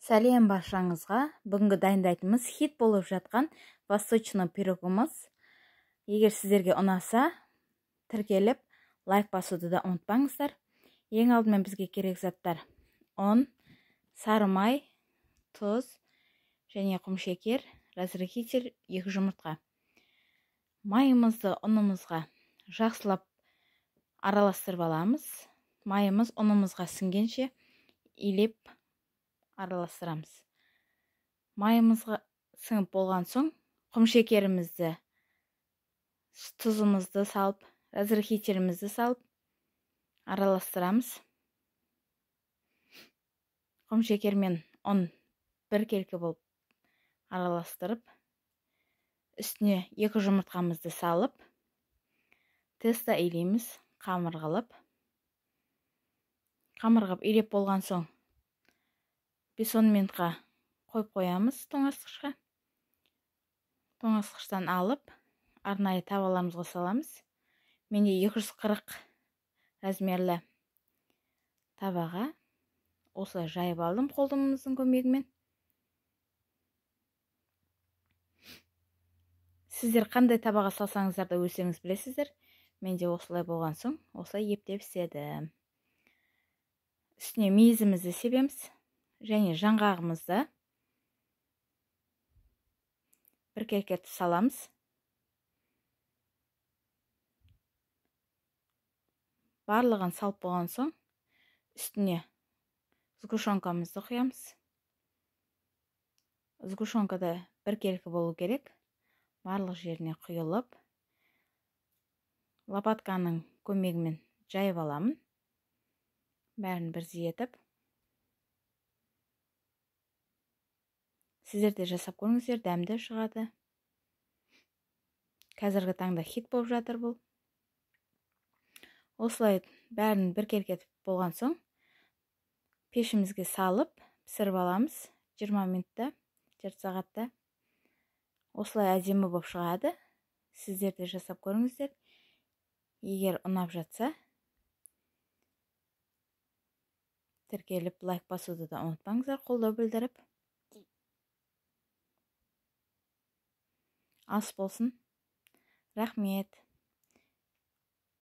Сәлем баршаңызға. Бүгінгі дайындайтынымыз хит болып жатқан восточный пирогымыз. Егер сіздерге ұнаса, тіркеліп, лайк басуды да ұмытпаңыздар. Ең алдымен бізге керек заттар: ұн, сары май, тұз және құмшекер, разрыхитель, 2 жұмыртқа. Майымызды ұнымызға жақсылап араластырып аламыз. Майымыз ұнымызға сіңгенше илеп араластырамыз. Майымызға сіңіп болған соң, құмшекерімізді, тұзымызды салып, разрыхителімізді салып араластырамыз. Құмшекер мен ұн біркелкі болып араластырып, үстіне 2 жұмыртқамызды салып, теста илейміз, қамыр қылып. Қамыр қылып илеп болған соң, 5-10 минутқа қойып қоямыз тоңазытқышқа. Тоңазытқыштан алып, арнайы табаларымызға саламыз. Менде 240 размерлі табаға осылай жайып алдым қолымыздың көмегімен. Сіздер қандай табаға салсаңыздар да өздеріңіз білесіздер. Менде осылай болған соң, осылай ептеп істедім. Үстіне мейізімізді себеміз және жаңғағымызды біркелкі саламыз. Барлығын салып болған соң, үстіне сгущенкамызды құямыз. Сгущенкада біркелкі болу керек. Барлық жеріне құйылып, лопатканың көмегімен жайып аламын. Бәрін бірдей етіп. Сіздер де жасап көріңіздер, дәмді шығады. Қазіргі таңда хит болып жатыр бұл. Осылай бәрін біркелкі етіп болған соң, пешімізге салып, пісіріп аламыз 20 минутта, жарты сағатта. Осылай әдемі болып шығады. Сіздер де жасап көріңіздер. Егер ұнап жатса, тіркеліп, лайк басуды да ұмытпаңыздар, қолдау білдіріп. Ас болсын. Рахмет.